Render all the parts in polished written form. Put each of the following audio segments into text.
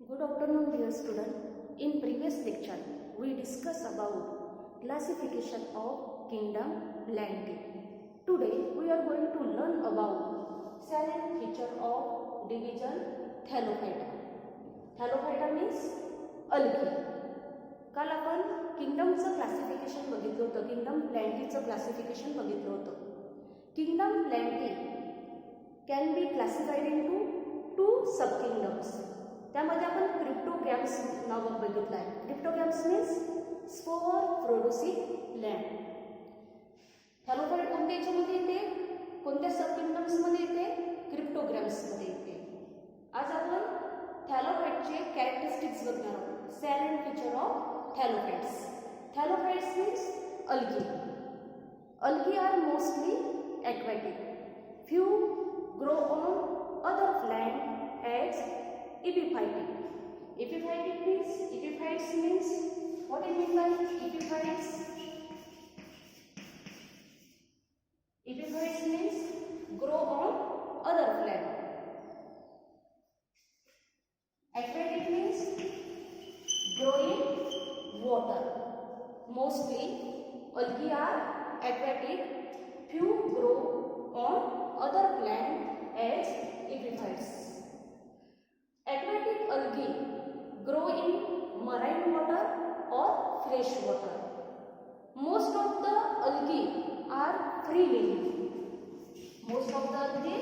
Good afternoon, dear student. In previous lecture, we discussed about classification of kingdom Plantae. Today, we are going to learn about salient feature of division Thallophyta. Thallophyta means algae. काल आपण किंगडमचं classification बघितलं होतं, kingdom प्लॅन्टीचं classification बघितलं होतं. Kingdom plantae can be classified into two sub kingdoms. त्यामध्ये आपण cryptogams नाव बघितलं आहे. Cryptogams means spore producing plant. Thallophyte कोणत्या याच्यामध्ये येते, कोणत्या सब किंगडम्समध्ये येते, क्रिप्टोगॅम्समध्ये येते. आज आपण थॅलोफाइटचे कॅरेक्टरिस्टिक्स बघणार आहोत. salient feature of thallophytes. Thallophytes means algae. Algae are mostly aquatic. Few grow on other plant as epiphytic. Epiphytes means what is meant by epiphytes? Epiphytes means grow on other plant. Aquatic means grow in water. Mostly algae are aquatic. Few grow on other plant as epiphytes. Aquatic algae grow in marine water or fresh water. Most of the algae are free living. Most of the algae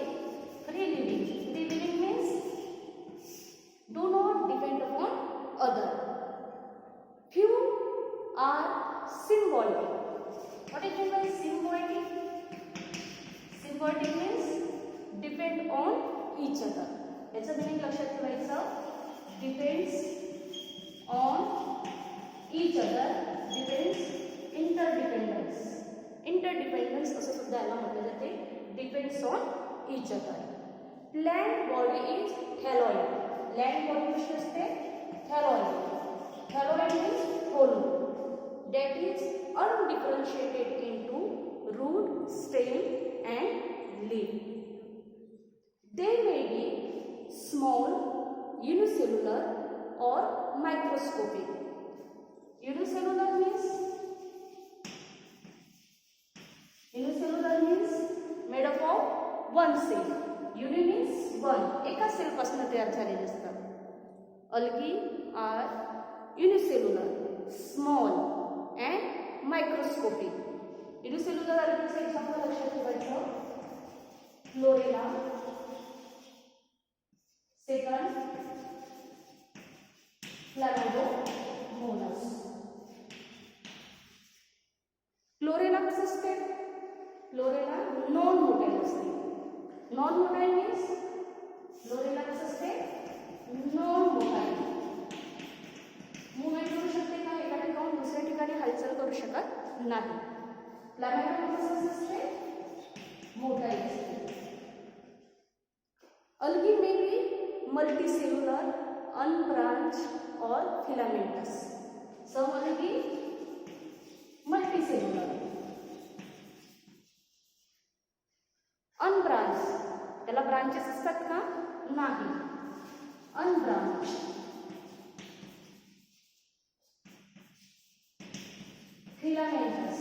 free living. Free living means do not depend upon other. Few are symbiotic. What is meant by symbiotic? Symbiotic means depend on each other. याचं meaning लक्षात ठेवायचं. Depends on each other. Depends interdependence. Interdependence असं सुद्धा याला म्हटलं जाते. Depends on each other. Plant body is thalloid. Plant body कशी असते? Thalloid. Thalloid means hollow, that is undifferentiated into root, stem and leaf. They may be small, unicellular or microscopic. Unicellular means made up of one cell. Uni means one. एका sale पासून तयार झालेले असतात. Algae are unicellular, small and microscopic. Unicellular algae example लक्षात ठेवायचं. Chlorella, second Chlamydomonas. Chlorella कसं असते? Chlorella non-motile असते. Non-motile means Chlorella कसं असते? Non-motile. मूवमेंट करू शकते का? एका ठिकाणून दुसऱ्या ठिकाणी हालचाल करू शकत नाही. प्लॅमॅटोमोनास असते, मोटाईल असते. Algae may be multicellular, unbranched or filamentous. Some algae multicellular. Unbranched, त्याला ब्रांचेस असतात का? नाही. Unbranched. Filamentous.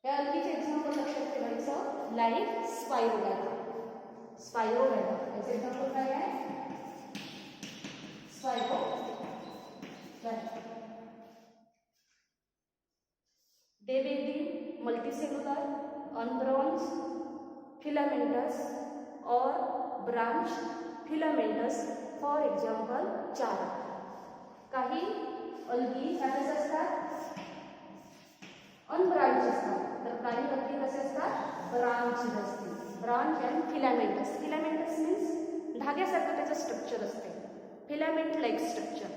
या अलगीचे एक्झाम्पल लक्षात ठेवायचं. लाईक स्पायरोगॅटा. स्पायरोगॅटा याचं एक्झाम्पल काय आहे? स्पायरोगॅटा. They may be multicellular, unbranched, filamentous or branched filamentous. For example, chara. काही algae काय असतात? अनब्रांच असतात. तर काही algae कसे असतात? ब्रांच असते. Branch and filamentous. Filamentous means धाग्यासारखं त्याचं स्ट्रक्चर असते. Filament like structure.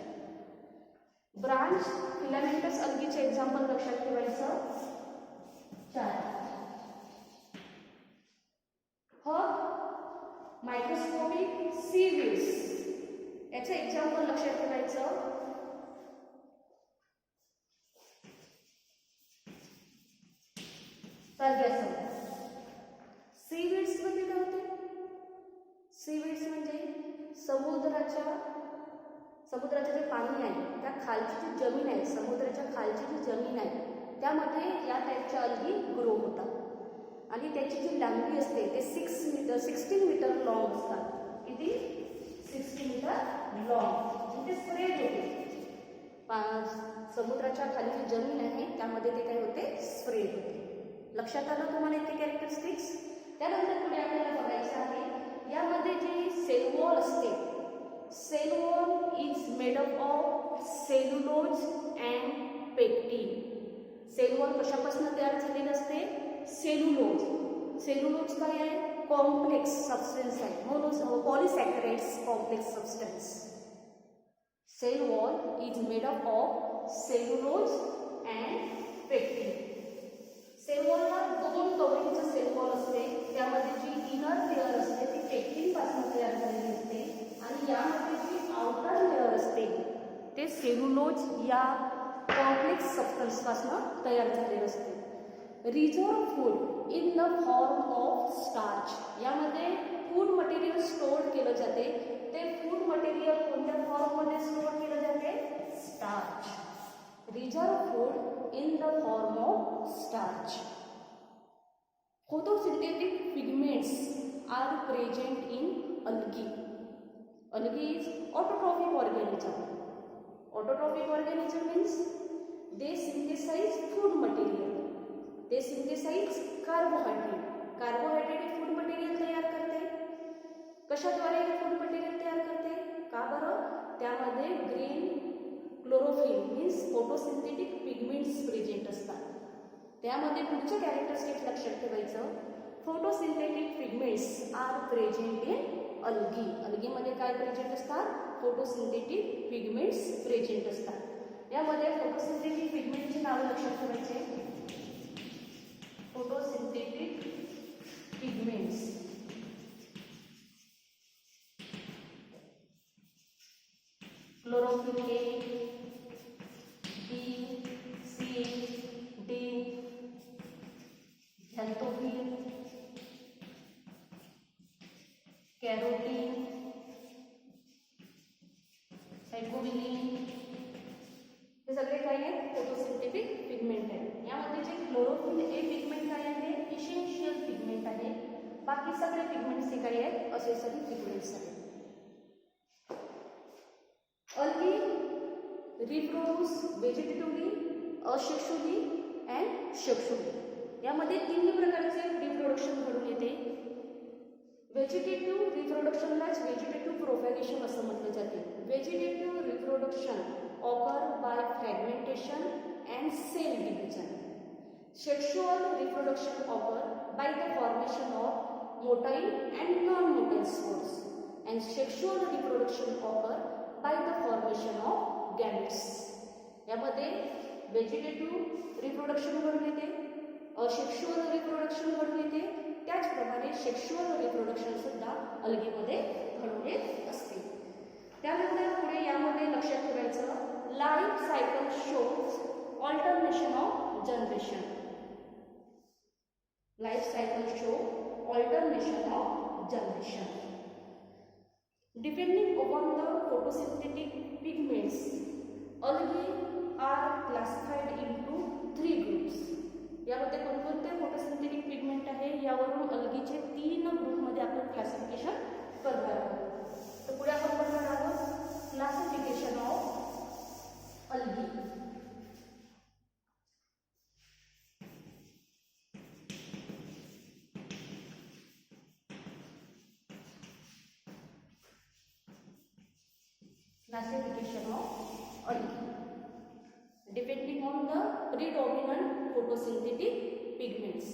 Branch filamentous algaeचे एक्झाम्पल लक्षात ठेवायचं. चार. मायक्रोस्कोपिक सीवीड्स याचं एक्झाम्पल लक्षात ठेवायचं. सीवीड्स मध्ये काय होते? सीवीड्स म्हणजे समुद्राचे जे पाणी आहे त्या खालची जी जमीन आहे, समुद्राच्या खालची जी जमीन आहे त्यामध्ये या टाईपच्या अलगी ग्रो होतात आणि त्याची जी लांबी असते ते 16 मीटर लॉंग असतात. किती? 60 मीटर लॉंग. ते स्प्रेड होते. समुद्राच्या खाली जी जमीन आहे त्यामध्ये ते काय होते? स्प्रेड होते. लक्षात आलं तुम्हाला इथे कॅरेक्टरिस्टिक्स? त्यानंतर पुढे आपल्याला बघायचं आहे यामध्ये जी सेल वॉल असते, cell wall is made up of cellulose and pectin. Cell wall कशापासून तयार झालेलं असते? सेल्युलोज. सेल्युलोज काय आहे? कॉम्प्लेक्स सबस्टन्स आहे, polysaccharides complex substance. Cell wall is made up of cellulose and pectin. Cell वॉलला 2 कवरिंगचं सेल वॉल असते. त्यामध्ये जी इनर लेअर असते ती पेक्टिन पासून तयार झालेली असते आणि यामध्ये जी आउटर लेअर असते ते सेल्युलोज या कॉम्प्लेक्स सबस्टन्स पासून तयार झालेले असते. Reserve food in the form of starch. यामध्ये फूड मटेरियल स्टोअर केलं जाते. ते फूड मटेरियल कोणत्या फॉर्ममध्ये स्टोअर केलं जाते? Starch. Reserve food in the form of starch. Photosynthetic pigments are present in algae. Algae is autotrophic organism. Autotrophic organism means they synthesize food material. They synthesize carbohydrate. Carbohydrate हे food material तयार करते. कशाद्वारे हे food material तयार करते? का बरं? त्यामध्ये green chlorophyll means photosynthetic pigments present असतात. त्यामध्ये पुढचं कॅरेक्टरिस्टिक्स लक्षात ठेवायचं. Photosynthetic pigments are present in algae. अलगीमध्ये काय प्रेझेंट असतात? फोटोसिंथेटिक पिगमेंट्स प्रेझेंट असतात. यामध्ये फोटोसिंथेटिक पिगमेंटची नावं लक्षात ठेवायचे. Photosynthetic pigments chlorophyll A, B, C, D, झॅन्थोफिल, carotene, सायकोबिलिन, हे सगळे काय आहेत? फोटोसिंथेटिक पिगमेंट आहेत. यामध्ये जे क्लोरोफिल ए पिगमेंट काय आहे? इसेन्शियल पिगमेंट आहे. बाकी सगळे पिगमेंट्स हे काय आहेत? असेसरी पिगमेंट्स आहेत. Algae reproduce vegetatively, asexually and sexually. यामध्ये 3 प्रकारचे रिप्रोडक्शन घडून येते. व्हेजिटेटिव्ह रिप्रोडक्शनलाच व्हेजिटेटिव्ह प्रोपॅगेशन असं म्हटलं जाते. Vegetative reproduction occur by fragmentation and cell division. Sexual reproduction occur by the formation of motile and non motile spores and sexual reproduction occur by the formation of gametes. यामध्ये vegetative reproduction घडून येते, asexual reproduction घडून येते, त्याचप्रमाणे sexual reproduction सुद्धा अलगीमध्ये घडून येत असते. त्यानंतर पुढे यामध्ये लक्षात ठेवायचं life cycle shows alternation of generation. Life cycle show alternation of generation. Depending upon the photosynthetic pigments, algae are classified into 3 groups. यामध्ये कोणकोणते फोटोसिंथेटिक पिगमेंट आहे यावरून अलगीचे 3 ग्रुपमध्ये आपण क्लासिफिकेशन करणार आहोत. तर पुढे आपण बघणार आहोत classification of algae. Classification of algae depending on the predominant photosynthetic pigments.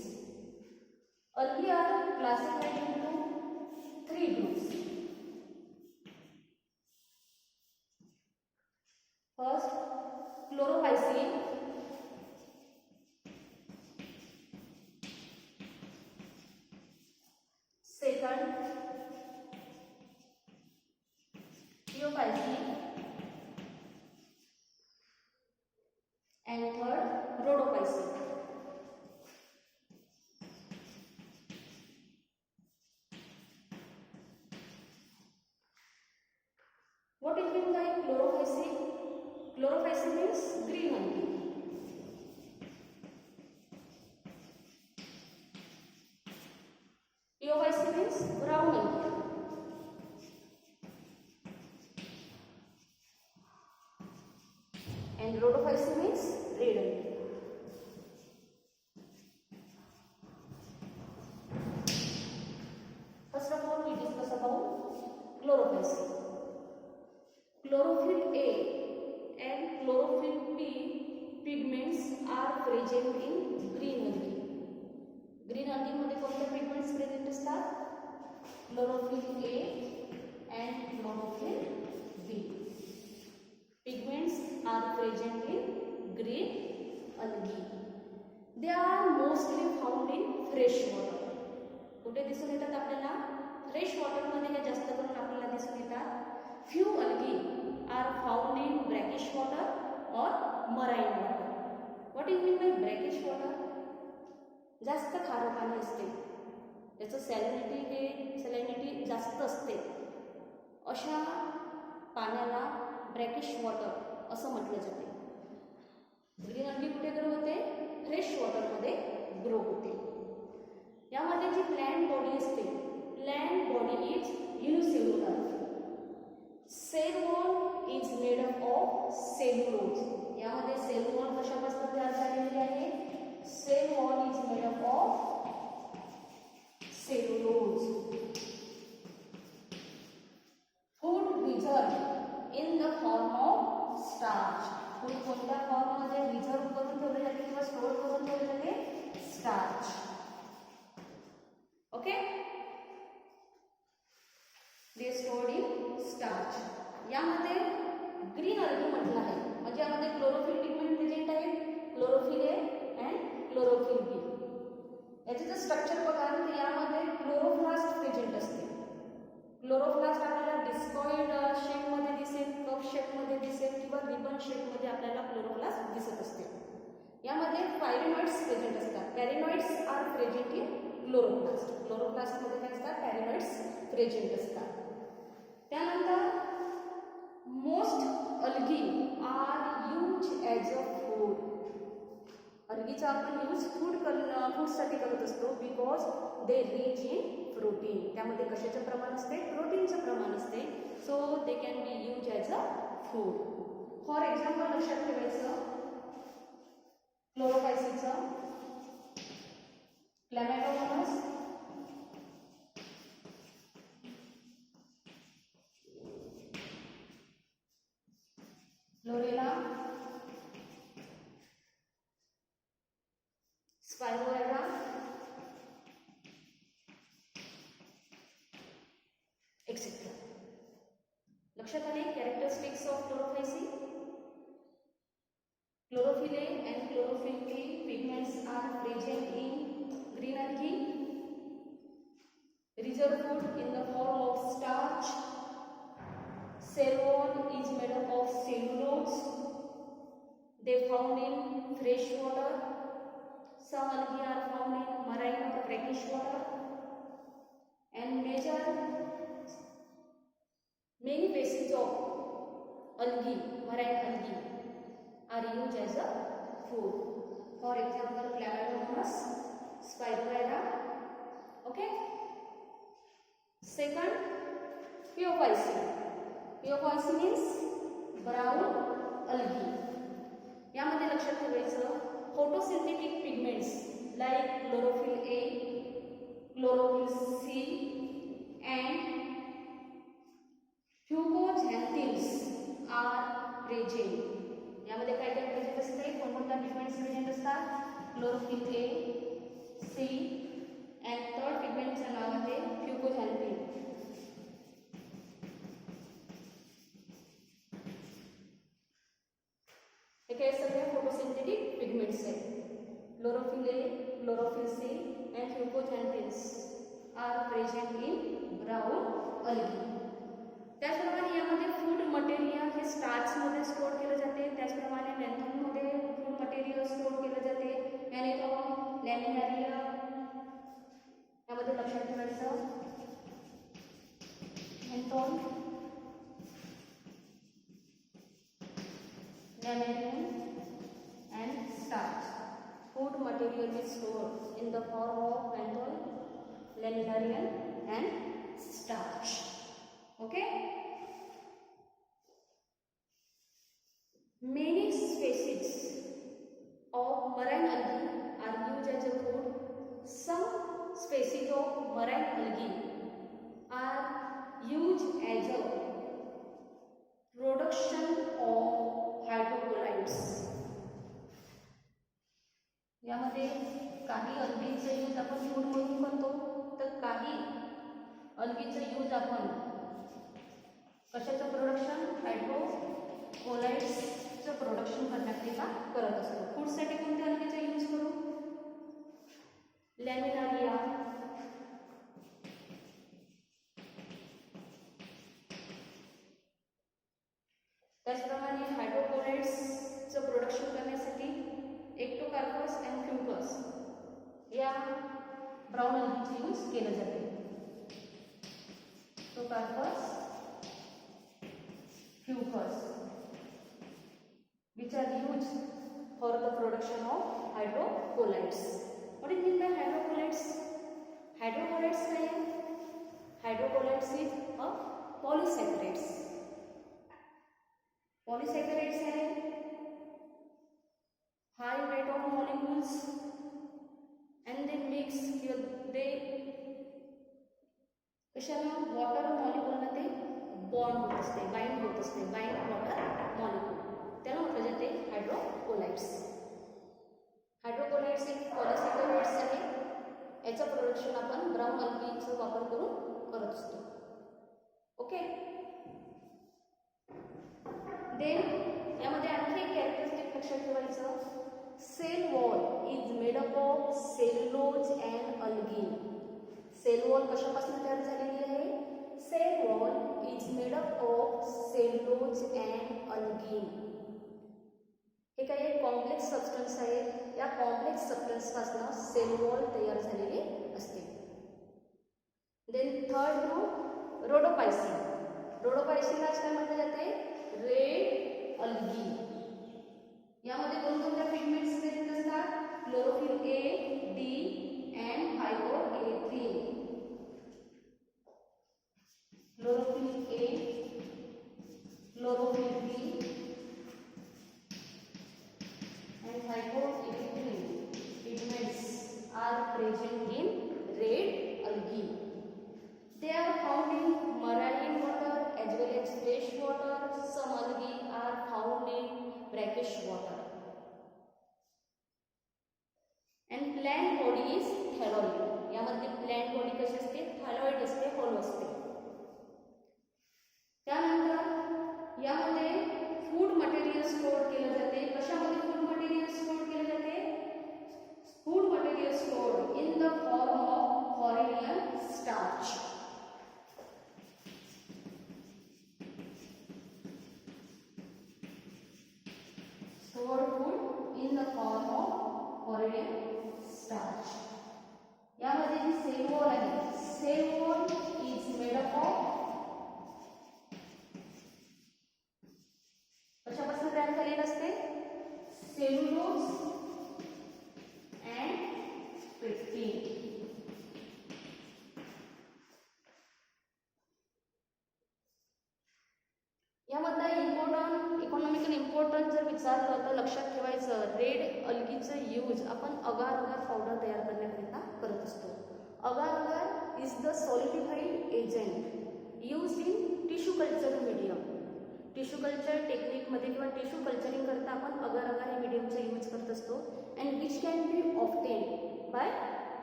Algae are classified into 3 groups. First, chlorophycine. Second, theophycine. And third, rhodophycine. What is mean by chlorophyll? Chlorophyll means green algae. Eophyll means brown algae. And rhodophyll means red algae. First of all, we discuss about chlorophyll. Chlorophyll A and chlorophyll B pigments are present in green algae. Green algae मध्ये कोणते pigments present असतात? Chlorophyll A and chlorophyll B. Pigments are present in green algae. They are mostly found in fresh water. कुठे दिसून येतात आपल्याला? Fresh water मध्ये हे जास्त करून आपल्याला दिसून येतात. Few algae are found in brackish water or marine water. What is mean by brackish water? जास्त खारं पाणी असते, त्याचं सॅलिनिटी जास्त असते, अशा पाण्याला ब्रॅकिश वॉटर असं म्हटलं जाते. ग्रीन algae कुठे ग्रो होते? फ्रेश वॉटरमध्ये ग्रो होते. यामध्ये जी प्लॅंट बॉडी असते, plant body is unicellular. Cell wall is made up of cellulose. यामध्ये सेल वॉल कशापासून तयार झालेली आहे? Cell wall is made up of cellulose. Food reserve in the form of starch. Food कोणत्या फॉर्म मध्ये reserve करून ठेवले जाते किंवा स्टोर करून ठेवले जाते? Starch. Okay, they stored in starch. यामध्ये ग्रीन algae म्हटलं आहे, म्हणजे यामध्ये क्लोरोफिल पिगमेंट प्रेझेंट आहे. क्लोरोफिल ए अँड क्लोरोफिल बी. याचे जर स्ट्रक्चर बघाल तर यामध्ये क्लोरोप्लास्ट प्रेझेंट असते. क्लोरोप्लास्ट आपल्याला डिस्कॉइड शेपमध्ये दिसेल, कप शेपमध्ये दिसेल किंवा रिबन शेपमध्ये आपल्याला क्लोरोप्लास्ट दिसत असते. यामध्ये पॅरिनॉइड्स प्रेझेंट असतात. Pyrenoids are present in chloroplast. क्लोरोप्लास्टमध्ये काय असतात? पॅरिनॉइड्स प्रेझेंट असतात. त्यानंतर most algae are use as a food. algaeचा आपण यूज फूडसाठी करत असतो because they rich in protein. त्यामध्ये कशाचं प्रमाण असते? प्रोटीनचं प्रमाण असते. So they can be use as a food. For example लक्षात ठेवायचं, क्लोरोफायसीचं क्लॅमॅटोमोनास, क्लोरेला, स्पायरोएरा, एक्सेट्रा. लक्षात आले characteristics of chlorophyceae. Chlorophyll A and chlorophyll B pigments are present in green algae. Reserve food in the form of starch. Cell wall is made up of cellulose. They found in fresh water. Some algae are found in marine or brackish water. And many species of algae, marine algae, are used as a food. For example, Chlamydomonas, Spiroera. Okay. Second, Eophyll. Eophyll means brown algae. यामध्ये लक्षात ठेवायचं, photosynthetic pigments like chlorophyll A, chlorophyll C, and fucoxanthids are present. यामध्ये काय काय present असते? कोणकोणत्या pigments present असतात? Chlorophyll A, C and third पिगमेंटचं नाव आहे फ्युकोझॅन्थिन. हे काय सगळे फोटोसिंथेटिक पिगमेंट्स आहेत. Chlorophyll A, chlorophyll C and fucoxanthins are present in brown algae. त्याचप्रमाणे यामध्ये फूड मटेरियल हे स्टार्चमध्ये स्टोअर केलं जाते. त्याचप्रमाणे मेन्थॉनमध्ये फूड मटेरियल स्टोअर केलं जाते. मॅनिथॉन, लॅमिनारिया. यामध्ये लक्षात ठेवायचं मेन्थॉन, lamellin and starch. Food material is stored in the form of menthol, lamellin and starch. Okay. Many species of marine algae are used as a food. Some species of marine algae are used as a production of hydrochlorides. यामध्ये काही अल्गीचा use आपण food म्हणून करतो, तर काही अल्गीचा use आपण कशाचं production, हायड्रोकोलाइड्सचं production करण्याकरिता करत असतो. फूडसाठी कोणत्या अल्गीचा यूज करू? लॅमिनारिया, त्याचप्रमाणे हायड्रोकोलाइड्सचं प्रोडक्शन करण्यासाठी एक्टोकार्पस अँड फ्युकस या ब्राउन अल्गीचे यूज केले जाते. Ectocarpus, fucus which are used for the production of hydrocolloids. What is mean by hydrocolloids? Hydrocolloids काय आहे? Hydrocolloids is a polysaccharides. Polysaccharides है high weight of molecules and they mix they कशाला water molecule ना ते bond होत असते, bind होत असते, bind water molecule, त्याला म्हटलं जाते हायड्रोकोलाइड्स. हायड्रोकोलाइड्स एक पॉलिसॅकराइड्स आहे. याचं प्रोडक्शन आपण ब्राउन अल्गीचा वापर करून करत असतो. ओके. देन यामध्ये आणखी एक कॅरेक्टरिस्टिक लक्षात ठेवायचं. Cell wall is made up of cellulose and algae. Cell wall कशापासून तयार झालेली आहे? Cell wall is made up of cellulose and algae. हे काही एक कॉम्प्लेक्स सबस्टन्स आहे. या कॉम्प्लेक्स सबस्टन्सपासून सेल वॉल तयार झालेली असते. Then third group rhodophyceae. रोडोपायसिनला काय म्हटले जाते? Red algae. यामध्ये कोणकोणत्या पिगमेंट्स प्रेझेंट असतात? Chlorophyll A, D and phycoerythrin. Chlorophyll A, chlorophyll B and phytoerythrin pigments are present in red algae. They are found in marine water as well as fresh water. Some algae are found in brackish water. And plant body is thalloid. यामध्ये plant body कशी असते? thalloid असते, hollow असते. त्यानंतर यामध्ये food material store केले जाते. कशामध्ये फूड मटेरियल स्टोअर केले जाते? Food material store in the form of floridean starch. Store food in the form of floridean starch. यामध्ये जी सेल वॉल आहे, cell wall is made up of कशापासून तयार झालेलं असते? Cellulose and pectin. यामधला इम्पॉर्टंट इकॉनॉमिकल इम्पॉर्टंट जर विचारलं तर लक्षात ठेवायचं, रेड अल्गीचं यूज आपण अगार अगार पावडर तयार करण्याकरिता करत असतो. Agar agar is the solidified agent use in tissue culture medium. Tissue culture टेक्निकमध्ये किंवा टिश्यू कल्चरिंग करता आपण अगार अगार हे मीडियमचा यूज करत असतो. And which can be obtain by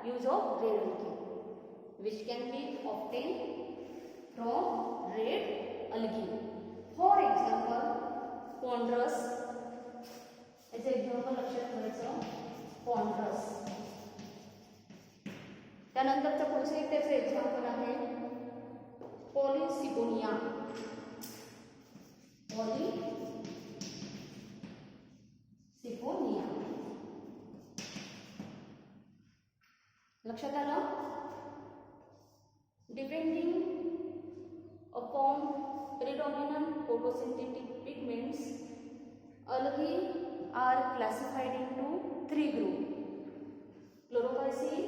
use of red algae. Which can be obtain from red algae. For example पॉन्ड्रस. याचं example लक्षात ठेवायचं, पॉन्ड्रस. त्यानंतरचं पुढचं एक त्याचं एक्झाम्पल आहे पॉलिसिकोनिया. पॉलिसिकोनिया. लक्षात आलं? Depending upon predominant photosynthetic pigments, Algae are classified into three groups: Chlorophyceae,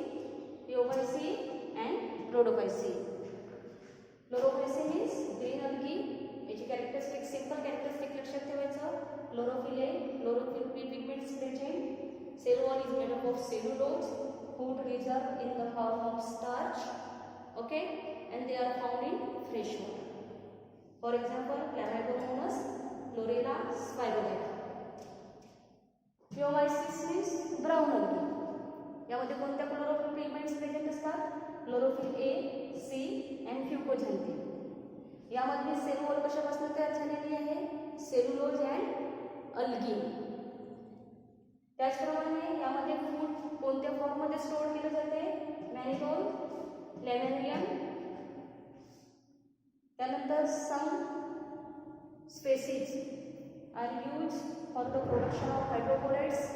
Eophyceae and Rhodophyceae. Chlorophyceae means green algae. याची कॅरेक्टरिस्टिक सिंपल कॅरेक्टरिस्टिक लक्षात ठेवायचं. क्लोरोफिल आहे, chlorophyll pigments present. Cell wall is made up of cellulose, food reserve in the form of starch, okay, and they are found in fresh water. For example, Chlamydomonas, Chlorella, Spirulina. Eophyceae means brown algae. यामध्ये कोणत्या chlorophyll pigments present असतात? Chlorophyll A, C and fucoxanthin. यामध्ये cell wall कशापासून तयार झालेली आहे? Cellulose and algae. त्याचप्रमाणे यामध्ये फूड कोणत्या फॉर्ममध्ये स्टोअर केले जाते? Manifold, laminarin. त्यानंतर some species are use for the production of hydrocolloids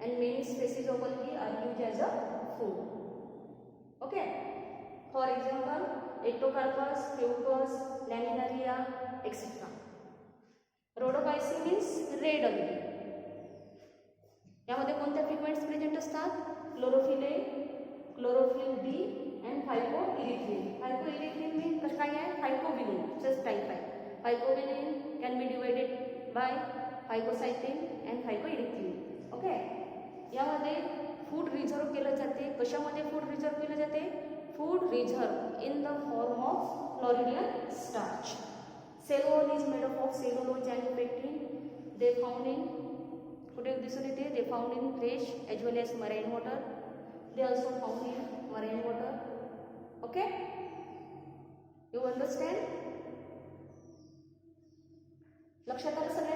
and many species of algae are used as a food. Okay. For example, Ectocarpus, Fucus, Laminaria, etc. Rhodophyceae means red algae. यामध्ये कोणत्या pigments present असतात? Chlorophyll A, chlorophyll B and phycoerythrin. Phycoerythrin means काय आहे? Phycobilin just type आहे. Phycobilin can be divided by phycocyanin and phycoerythrin. Okay. यामध्ये food reserve केलं जाते. कशामध्ये फूड रिझर्व केलं जाते? Food reserve in the form of floridean starch. Cell wall is made up of cellulose and pectin. They found in कुठे दिसून येते? They found in fresh as well age marine water. They also found in marine water. Okay, you understand? लक्षात आलं सगळ्यांना?